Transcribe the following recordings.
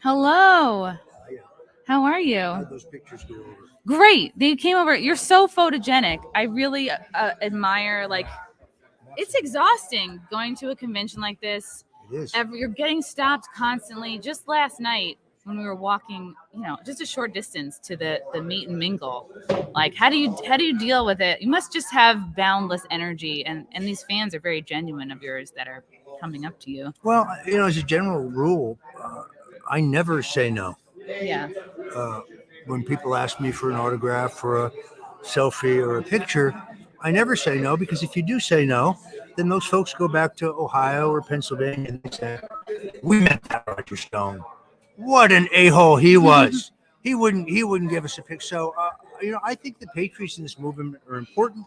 Hello. Yeah. How are How you? did those pictures go over? Great. They came over. You're so photogenic. I really admire it's exhausting going to a convention like this. It is. You're getting stopped constantly. Just last night when we were walking, just a short distance to the meet and mingle. Like how do you deal with it? You must just have boundless energy and these fans are very genuine of yours that are coming up to you. Well, as a general rule, I never say no. Yeah. Uh, when people ask me for an autograph or a selfie or a picture, I never say no because if you do say no, then those folks go back to Ohio or Pennsylvania and they say, "We met that Roger Stone. What an a-hole he was. He wouldn't give us a pick." So, I think the patriots in this movement are important.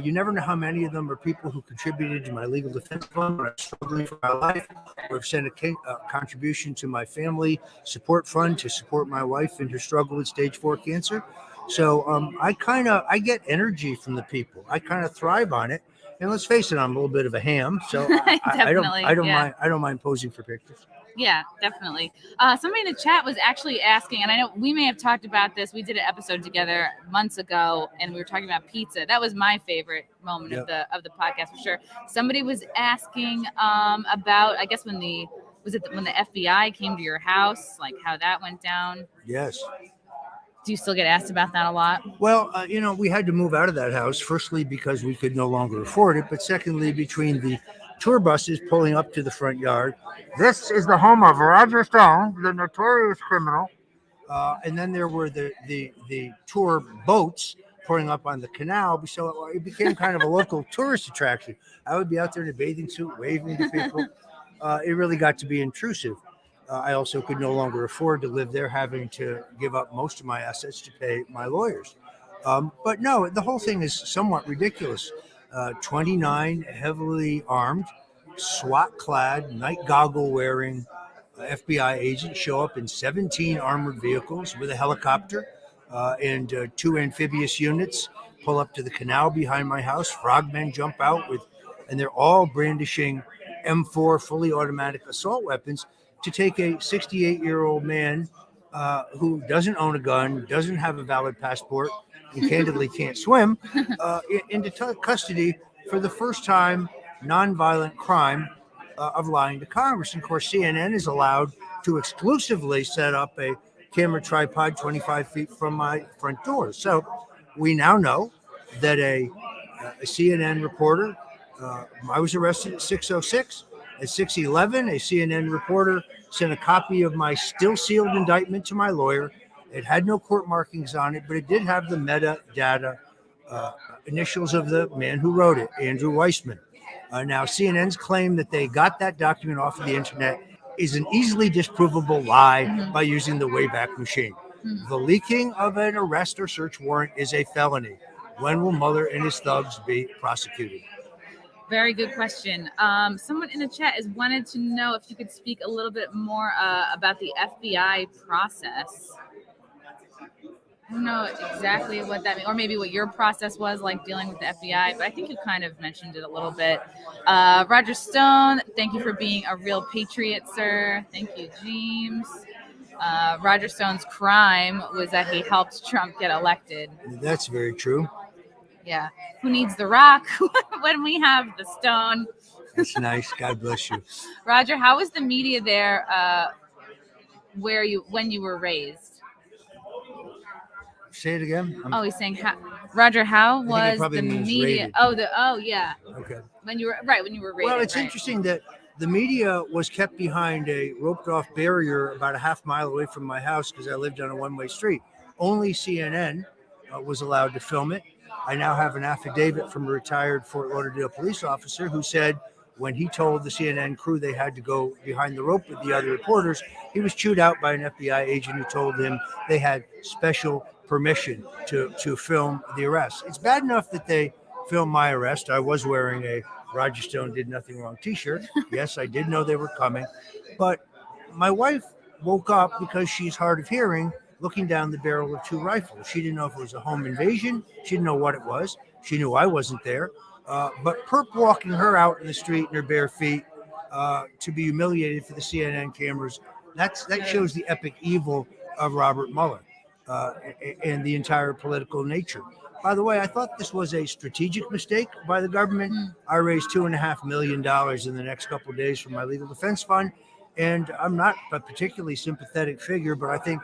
You never know how many of them are people who contributed to my legal defense fund when I was struggling for my life, or have sent a contribution to my family support fund to support my wife in her struggle with stage 4 cancer. So I get energy from the people. I kind of thrive on it. And let's face it, I'm a little bit of a ham, so Definitely. Yeah. I don't mind posing for pictures. Yeah, definitely. Somebody in the chat was actually asking, and I know we may have talked about this. We did an episode together months ago, and we were talking about pizza. That was my favorite moment Yep. of the podcast for sure. Somebody was asking about, I guess when when the FBI came to your house, like how that went down. Yes. Do you still get asked about that a lot? Well, we had to move out of that house, firstly, because we could no longer afford it, but secondly, between the tour buses pulling up to the front yard. This is the home of Roger Stone, the notorious criminal. And then there were the tour boats pouring up on the canal. So it became kind of a local tourist attraction. I would be out there in a bathing suit waving to people. It really got to be intrusive. I also could no longer afford to live there, having to give up most of my assets to pay my lawyers. But no, the whole thing is somewhat ridiculous. 29 heavily armed, SWAT clad, night goggle wearing FBI agents show up in 17 armored vehicles with a helicopter and two amphibious units pull up to the canal behind my house. Frogmen jump out and they're all brandishing M4 fully automatic assault weapons to take a 68-year-old man who doesn't own a gun, doesn't have a valid passport, and candidly can't swim, into custody for the first time nonviolent crime of lying to Congress. And of course, CNN is allowed to exclusively set up a camera tripod 25 feet from my front door. So we now know that a CNN reporter, I was arrested at 6:06. At 6:11, a CNN reporter sent a copy of my still sealed indictment to my lawyer. It had no court markings on it, but it did have the metadata initials of the man who wrote it, Andrew Weissman. Now, CNN's claim that they got that document off of the internet is an easily disprovable lie by using the Wayback Machine. The leaking of an arrest or search warrant is a felony. When will Mueller and his thugs be prosecuted? Very good question. Someone in the chat has wanted to know if you could speak a little bit more about the FBI process. I don't know exactly what that means, or maybe what your process was like dealing with the FBI, but I think you kind of mentioned it a little bit. Roger Stone, thank you for being a real patriot, sir. Thank you, James. Roger Stone's crime was that he helped Trump get elected. That's very true. Yeah. Who needs the rock when we have the stone? That's nice. God bless you. Roger, how was the media there when you were raised? Say it again. He's saying, Roger, how was the media? Rated. Yeah. Okay. When you were raised. Well, it's interesting that the media was kept behind a roped-off barrier about a half mile away from my house because I lived on a one-way street. Only CNN was allowed to film it. I now have an affidavit from a retired Fort Lauderdale police officer who said when he told the CNN crew they had to go behind the rope with the other reporters, he was chewed out by an FBI agent who told him they had special permission to film the arrest. It's bad enough that they filmed my arrest. I was wearing a Roger Stone Did Nothing Wrong t-shirt. Yes, I did know they were coming. But my wife woke up because she's hard of hearing, looking down the barrel of two rifles. She didn't know if it was a home invasion. She didn't know what it was. She knew I wasn't there. But perp walking her out in the street in her bare feet to be humiliated for the CNN cameras That shows the epic evil of Robert Mueller and the entire political nature. By the way, I thought this was a strategic mistake by the government. I raised $2.5 million in the next couple of days from my legal defense fund, and I'm not a particularly sympathetic figure, but I think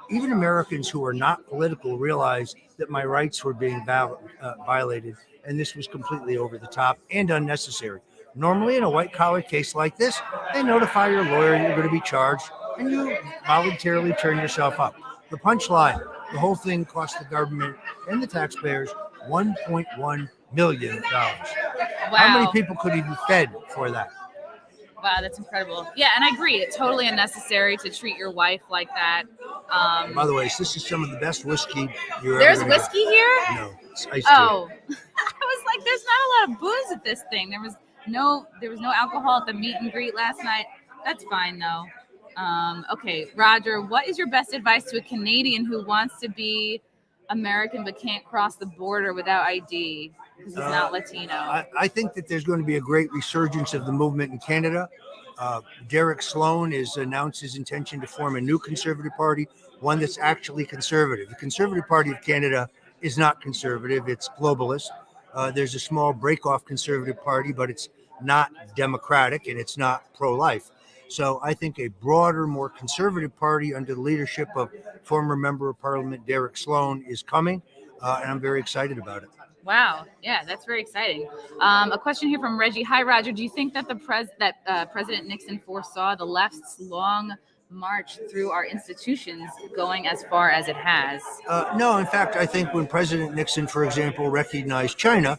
even Americans who are not political realize that my rights were being violated, and this was completely over the top and unnecessary. Normally, in a white-collar case like this, they notify your lawyer you're going to be charged, and you voluntarily turn yourself up. The punchline, the whole thing cost the government and the taxpayers $1.1 million. Wow. How many people could he be fed for that? Wow, that's incredible. Yeah, and I agree. It's totally unnecessary to treat your wife like that. By the way, this is some of the best whiskey you're There's ever whiskey here? No, it's iced Oh. I was like, there's not a lot of booze at this thing. There was no alcohol at the meet and greet last night. That's fine though. Okay, Roger, what is your best advice to a Canadian who wants to be American but can't cross the border without ID because he's not Latino? I think that there's going to be a great resurgence of the movement in Canada. Derek Sloan has announced his intention to form a new conservative party, one that's actually conservative. The Conservative Party of Canada is not conservative, it's globalist. There's a small break-off conservative party, but it's not democratic and it's not pro-life. So I think a broader, more conservative party under the leadership of former member of parliament Derek Sloan is coming, and I'm very excited about it. Wow. Yeah, that's very exciting. A question here from Reggie. Hi, Roger. Do you think that President Nixon foresaw the left's long march through our institutions going as far as it has? No, in fact, I think when President Nixon, for example, recognized China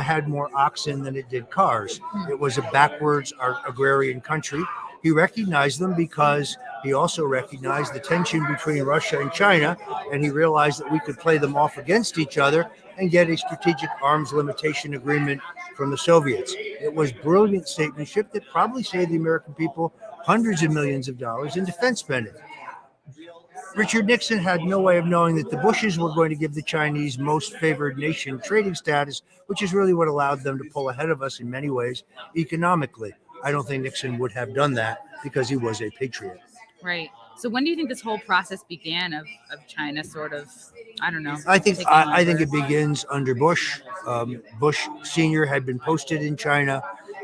had more oxen than it did cars. It was a backwards agrarian country. He recognized them because he also recognized the tension between Russia and China, and he realized that we could play them off against each other and get a strategic arms limitation agreement from the Soviets. It was brilliant statesmanship that probably saved the American people hundreds of millions of dollars in defense spending. Richard Nixon had no way of knowing that the Bushes were going to give the Chinese most favored nation trading status, which is really what allowed them to pull ahead of us in many ways economically. I don't think Nixon would have done that because he was a patriot. Right. So when do you think this whole process began of China sort of, I don't know. I think it begins under Bush. Bush Sr. had been posted in China.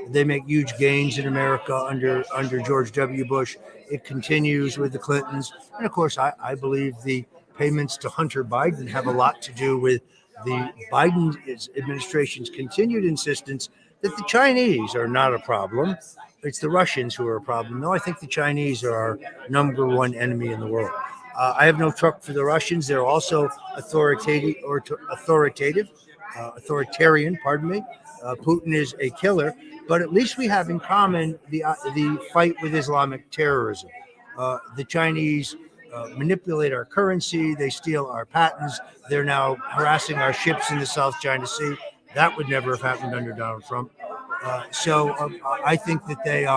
They make huge gains in America under George W. Bush. It continues with the Clintons. And of course, I believe the payments to Hunter Biden have a lot to do with the Biden administration's continued insistence that the Chinese are not a problem. It's the Russians who are a problem. No, I think the Chinese are our number one enemy in the world. I have no truck for the Russians. They're also authoritarian. Pardon me. Putin is a killer, but at least we have in common the fight with Islamic terrorism. The Chinese manipulate our currency. They steal our patents. They're now harassing our ships in the South China Sea. That would never have happened under Donald Trump. So I think that they're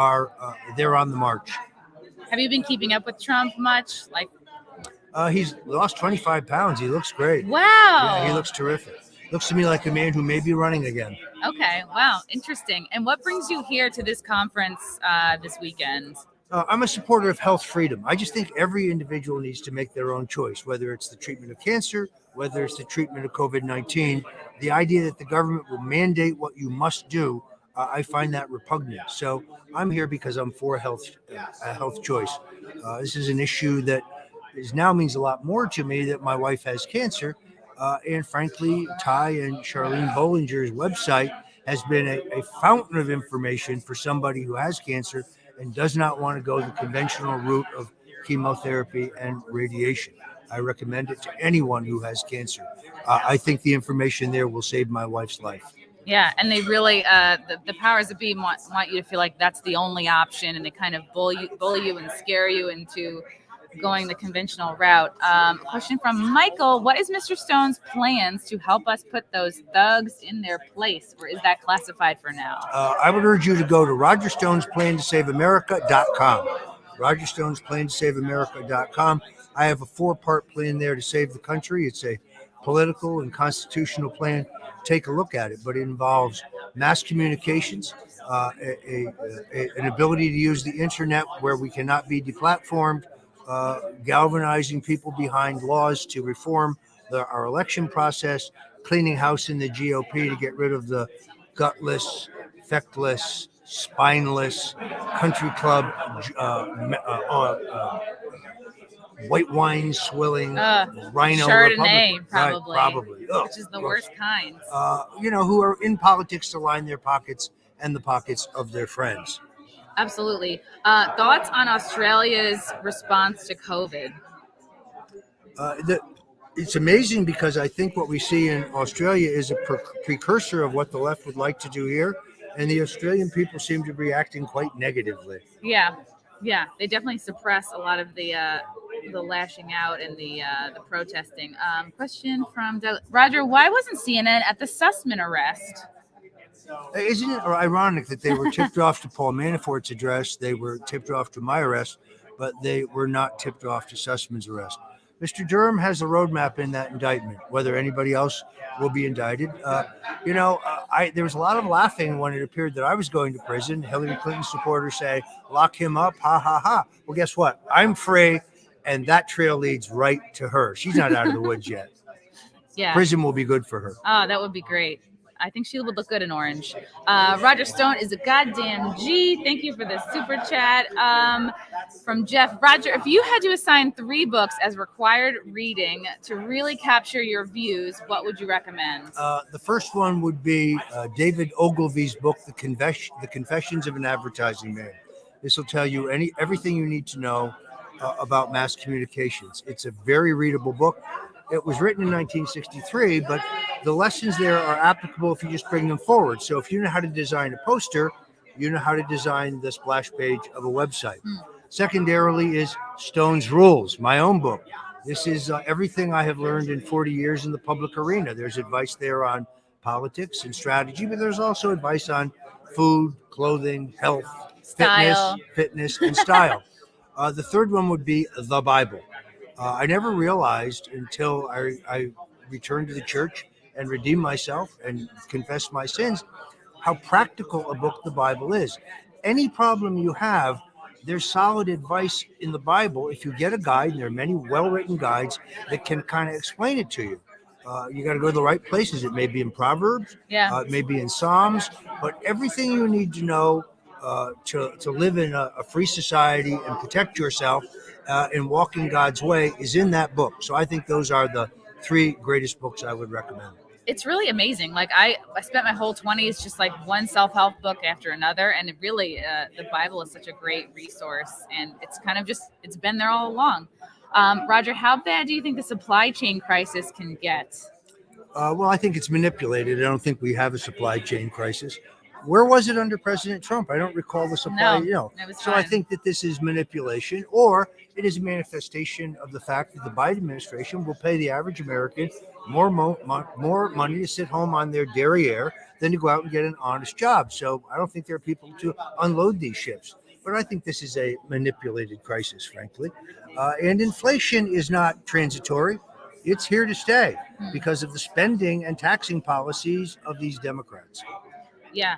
on the march. Have you been keeping up with Trump much? He's lost 25 pounds. He looks great. Wow. Yeah, he looks terrific. Looks to me like a man who may be running again. Okay. Wow. Interesting. And what brings you here to this conference this weekend? I'm a supporter of health freedom. I just think every individual needs to make their own choice, whether it's the treatment of cancer, whether it's the treatment of COVID-19. The idea that the government will mandate what you must do, I find that repugnant. So I'm here because I'm for a health choice. This is an issue that now means a lot more to me that my wife has cancer. And frankly, Ty and Charlene Bollinger's website has been a fountain of information for somebody who has cancer and does not want to go the conventional route of chemotherapy and radiation. I recommend it to anyone who has cancer. I think the information there will save my wife's life. Yeah, and they really, the powers that be want you to feel like that's the only option, and they kind of bully you and scare you into going the conventional route. Question from Michael: what is Mr. Stone's plans to help us put those thugs in their place, or is that classified for now? I would urge you to go to RogerStone'sPlanToSaveAmerica.com. RogerStone'sPlanToSaveAmerica.com. I have a 4-part plan there to save the country. It's a political and constitutional plan. Take a look at it, but it involves mass communications, an ability to use the internet where we cannot be deplatformed, galvanizing people behind laws to reform our election process, cleaning house in the GOP to get rid of the gutless, feckless, spineless country club, white wine swilling rhino Chardonnay, Republican. probably, Right, probably. Ugh, which is the gross. worst kinds. Who are in politics to line their pockets and the pockets of their friends. Absolutely. Thoughts on Australia's response to COVID? It's amazing because I think what we see in Australia is a precursor of what the left would like to do here, and the Australian people seem to be reacting quite negatively. Yeah, they definitely suppress a lot of the lashing out and the protesting. Question from Roger: why wasn't CNN at the Sussman arrest? Isn't it ironic that they were tipped off to Paul Manafort's address, they were tipped off to my arrest, but they were not tipped off to Sussman's arrest? Mr. Durham has a roadmap in that indictment. Whether anybody else will be indicted, there was a lot of laughing when it appeared that I was going to prison. Hillary Clinton supporters say, "Lock him up, ha ha ha." Well, guess what? I'm free, and that trail leads right to her. She's not out of the woods yet. Yeah, prison will be good for her. Oh, that would be great. I think she would look good in orange. Roger Stone is a goddamn G. Thank you for the super chat. From Jeff. Roger, if you had to assign 3 books as required reading to really capture your views, what would you recommend? The first one would be David Ogilvy's book, The Confessions of an Advertising Man. This will tell you everything you need to know about mass communications. It's a very readable book. It was written in 1963, but the lessons there are applicable if you just bring them forward. So if you know how to design a poster, you know how to design the splash page of a website. Secondarily is Stone's Rules, my own book. This is everything I have learned in 40 years in the public arena. There's advice there on politics and strategy, but there's also advice on food, clothing, health, fitness, and style. The third one would be the Bible. I never realized until I returned to the church and redeemed myself and confessed my sins, how practical a book the Bible is. Any problem you have, there's solid advice in the Bible. If you get a guide, and there are many well-written guides that can kind of explain it to you. You got to go to the right places. It may be in Proverbs, it may be in Psalms, but everything you need to know to live in a free society and protect yourself and walk in God's way is in that book. So I think those are the 3 greatest books I would recommend. It's really amazing. Like I spent my whole 20s just like one self-help book after another. And it really, the Bible is such a great resource, and it's kind of it's been there all along. Roger, how bad do you think the supply chain crisis can get? Well, I think it's manipulated. I don't think we have a supply chain crisis. Where was it under President Trump? I don't recall the supply. So I think that this is manipulation, or it is a manifestation of the fact that the Biden administration will pay the average American more money to sit home on their derriere than to go out and get an honest job. So I don't think there are people to unload these ships. But I think this is a manipulated crisis, frankly. And inflation is not transitory. It's here to stay because of the spending and taxing policies of these Democrats. Yeah,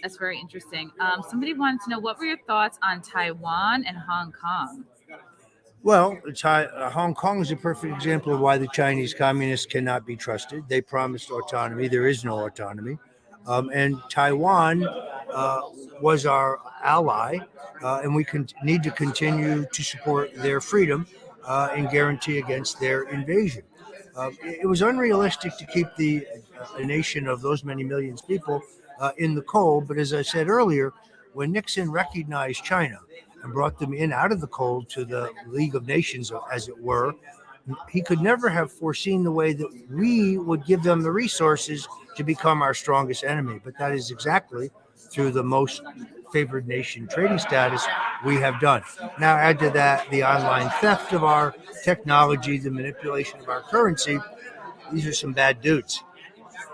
that's very interesting. Somebody wanted to know, what were your thoughts on Taiwan and Hong Kong? Well, Hong Kong is a perfect example of why the Chinese communists cannot be trusted. They promised autonomy. There is no autonomy. And Taiwan was our ally, and we need to continue to support their freedom and guarantee against their invasion. It was unrealistic to keep a nation of those many millions of people in the cold. But as I said earlier, when Nixon recognized China and brought them out of the cold to the League of Nations, as it were, he could never have foreseen the way that we would give them the resources to become our strongest enemy. But that is exactly through the most favored nation trading status we have done. Now add to that the online theft of our technology, the manipulation of our currency. These are some bad dudes.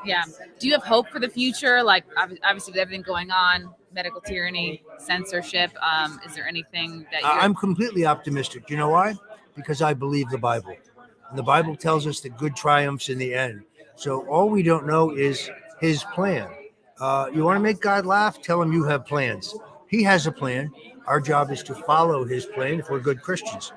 Yeah. Do you have hope for the future? Like, obviously with everything going on, medical tyranny, censorship, is there anything that I'm completely optimistic. You know why? Because I believe the Bible. And the Bible tells us that good triumphs in the end. So all we don't know is his plan. You want to make God laugh? Tell him you have plans. He has a plan. Our job is to follow his plan if we're good Christians.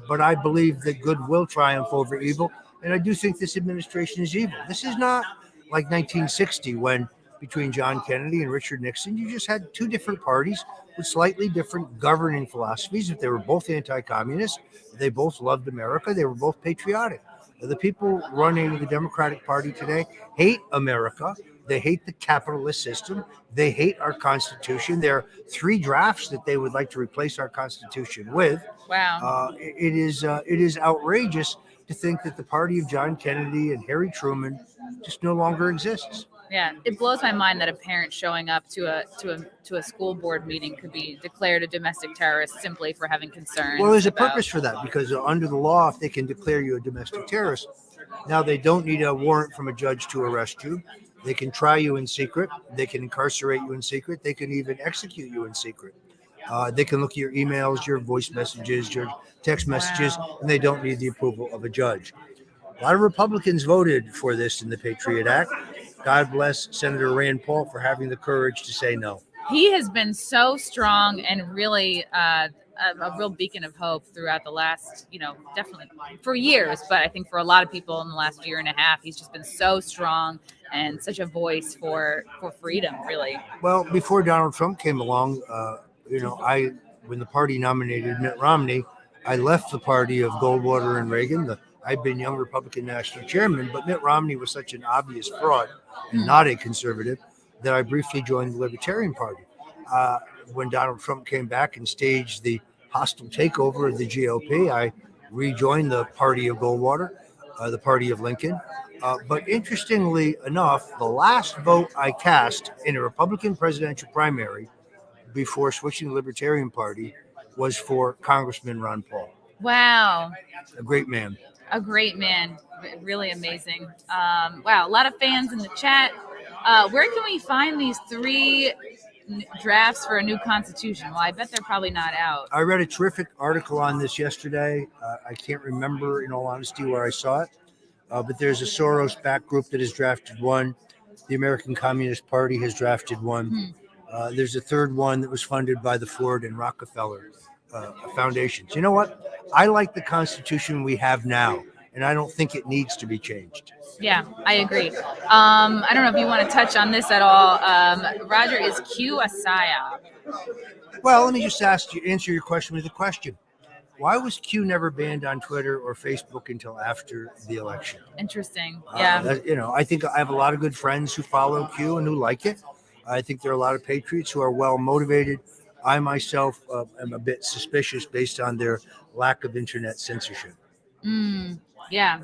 But I believe that good will triumph over evil. And I do think this administration is evil. This is not like 1960 when between John Kennedy and Richard Nixon, you just had two different parties with slightly different governing philosophies. If they were both anti-communist, they both loved America, they were both patriotic. The people running the Democratic Party today hate America. They hate the capitalist system. They hate our Constitution. There are 3 drafts that they would like to replace our Constitution with. Wow. It is outrageous to think that the party of John Kennedy and Harry Truman just no longer exists. Yeah, it blows my mind that a parent showing up to a school board meeting could be declared a domestic terrorist simply for having concerns. Well, there's a purpose for that, because under the law, if they can declare you a domestic terrorist, now they don't need a warrant from a judge to arrest you. They can try you in secret. They can incarcerate you in secret. They can even execute you in secret. They can look at your emails, your voice messages, your text messages, and they don't need the approval of a judge. A lot of Republicans voted for this in the Patriot Act. God bless Senator Rand Paul for having the courage to say no. He has been so strong and really a real beacon of hope throughout the last, definitely for years. But I think for a lot of people in the last year and a half, he's just been so strong and such a voice for freedom, really. Well, before Donald Trump came along, when the party nominated Mitt Romney, I left the party of Goldwater and Reagan. I'd been young Republican national chairman, but Mitt Romney was such an obvious fraud and not a conservative that I briefly joined the Libertarian Party. When Donald Trump came back and staged the hostile takeover of the GOP, I rejoined the party of Goldwater, the party of Lincoln. But interestingly enough, the last vote I cast in a Republican presidential primary before switching to the Libertarian Party was for Congressman Ron Paul. Wow. A great man. A great man. Really amazing. Wow. A lot of fans in the chat. Where can we find these 3 drafts for a new constitution? Well, I bet they're probably not out. I read a terrific article on this yesterday. I can't remember, in all honesty, where I saw it. But there's a Soros-backed group that has drafted one. The American Communist Party has drafted one. There's a third one that was funded by the Ford and Rockefeller foundations. You know what? I like the Constitution we have now, and I don't think it needs to be changed. Yeah, I agree. I don't know if you want to touch on this at all. Roger, is Q a psyop? Well, let me just answer your question with a question. Why was Q never banned on Twitter or Facebook until after the election? Interesting. Yeah. I think I have a lot of good friends who follow Q and who like it. I think there are a lot of patriots who are well motivated. I myself am a bit suspicious based on their lack of internet censorship. Yeah.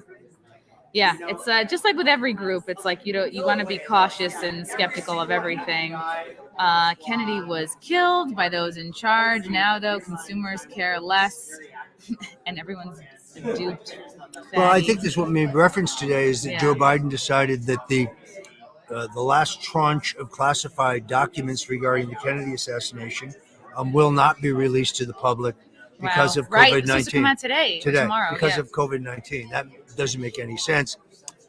Yeah, it's just like with every group. It's like you want to be cautious and skeptical of everything. Kennedy was killed by those in charge. Now, though, consumers care less, and everyone's duped. Well, I think this what made reference today is that Joe Biden decided that the last tranche of classified documents regarding the Kennedy assassination will not be released to the public because of COVID-19. Right, it's supposed to come out today tomorrow. Because of COVID-19. That doesn't make any sense.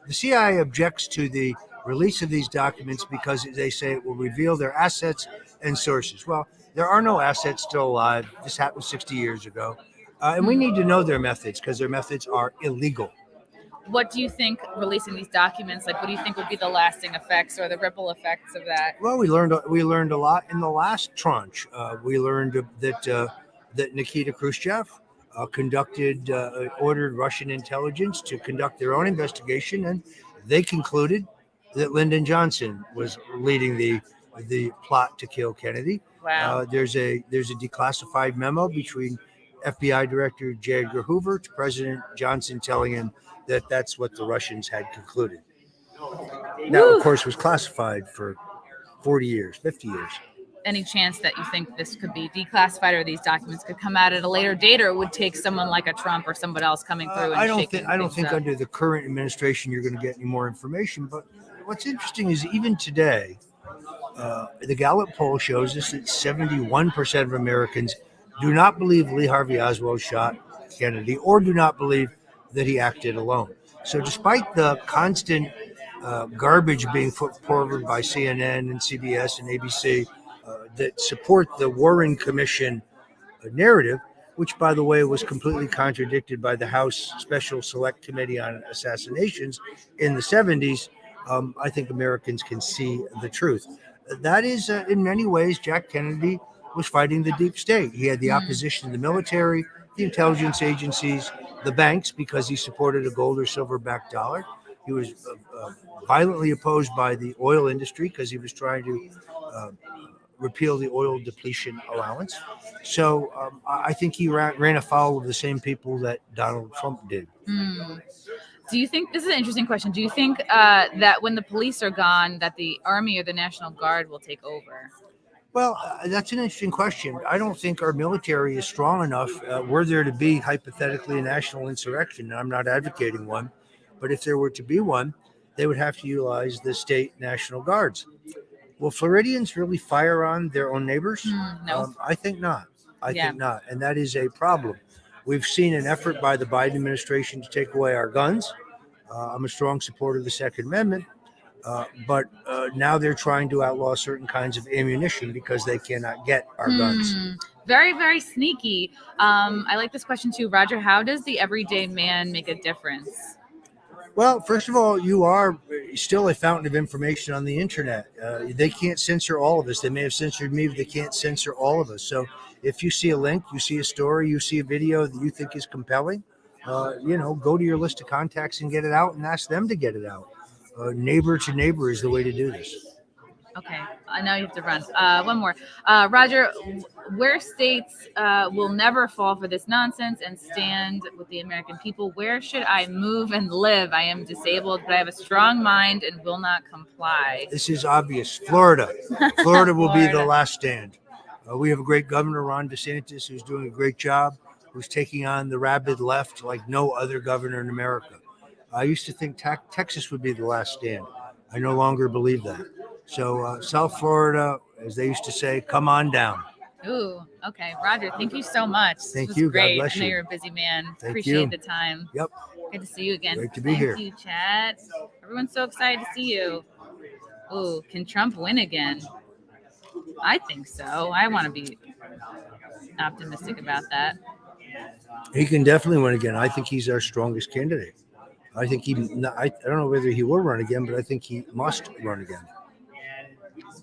The CIA objects to the release of these documents because they say it will reveal their assets and sources. Well, there are no assets still alive. This happened 60 years ago. And we need to know their methods because their methods are illegal. What do you think releasing these documents, what do you think would be the lasting effects or the ripple effects of that? Well, we learned a lot in the last tranche. We learned that Nikita Khrushchev ordered Russian intelligence to conduct their own investigation, and they concluded that Lyndon Johnson was leading the plot to kill Kennedy. Wow. There's a declassified memo between FBI Director J. Edgar Hoover to President Johnson telling him that that's what the Russians had concluded. That, of course, was classified for 40 years, 50 years. Any chance that you think this could be declassified or these documents could come out at a later date, or it would take someone like a Trump or somebody else coming through? I don't think under the current administration you're going to get any more information. But what's interesting is even today, the Gallup poll shows us that 71% of Americans do not believe Lee Harvey Oswald shot Kennedy or do not believe that he acted alone. So despite the constant garbage being put forward by CNN and CBS and ABC that support the Warren Commission narrative, which, by the way, was completely contradicted by the House Special Select Committee on Assassinations in the 70s. I think Americans can see the truth. That is, in many ways, Jack Kennedy was fighting the deep state. He had the opposition of the military, the intelligence agencies, the banks, because he supported a gold or silver-backed dollar. He was violently opposed by the oil industry because he was trying to repeal the oil depletion allowance. So I think he ran afoul of the same people that Donald Trump did. Do you think, this is an interesting question, do you think that when the police are gone, that the Army or the National Guard will take over? Well, that's an interesting question. I don't think our military is strong enough. Were there to be hypothetically a national insurrection, and I'm not advocating one, but if there were to be one, they would have to utilize the state National Guards. Will Floridians really fire on their own neighbors? No. I think not. I think not. And that is a problem. We've seen an effort by the Biden administration to take away our guns. I'm a strong supporter of the Second Amendment. But now they're trying to outlaw certain kinds of ammunition because they cannot get our guns. Very, very sneaky. I like this question too. Roger, how does the everyday man make a difference? Well, first of all, you are still a fountain of information on the internet. They can't censor all of us. They may have censored me, but they can't censor all of us. So if you see a link, you see a story, you see a video that you think is compelling, go to your list of contacts and get it out and ask them to get it out. Neighbor to neighbor is the way to do this. Okay, I know you have to run. One more. Roger, where states will never fall for this nonsense and stand with the American people, where should I move and live? I am disabled, but I have a strong mind and will not comply. This is obvious. Florida. Florida will be the last stand. We have a great governor, Ron DeSantis, who's doing a great job, who's taking on the rabid left like no other governor in America. I used to think Texas would be the last stand. I no longer believe that. So South Florida, as they used to say, come on down. Ooh, okay. Roger, thank you so much. Thank you. Great. God bless you. I know you're a busy man. Thank Appreciate you. the time. Yep. Good to see you again. Great to be here. Thank you, chat. Everyone's so excited to see you. Ooh, can Trump win again? I think so. I want to be optimistic about that. He can definitely win again. I think he's our strongest candidate. I think I don't know whether he will run again, but I think he must run again.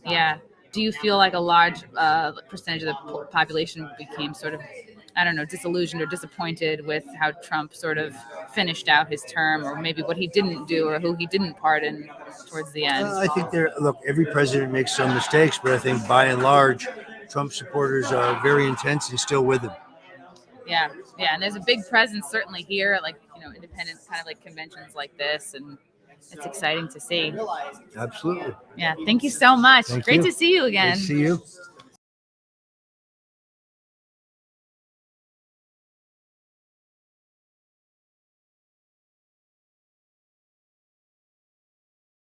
Yeah. Do you feel like a large percentage of the population became sort of, I don't know, disillusioned or disappointed with how Trump sort of finished out his term, or maybe what he didn't do or who he didn't pardon towards the end? I think every president makes some mistakes, but I think by and large, Trump supporters are very intense and still with him. Yeah. And there's a big presence certainly here, like, independent kind of like conventions like this, and it's exciting to see. Absolutely. Yeah. Thank you so much. Thank Great you. to see you again. Great to see you.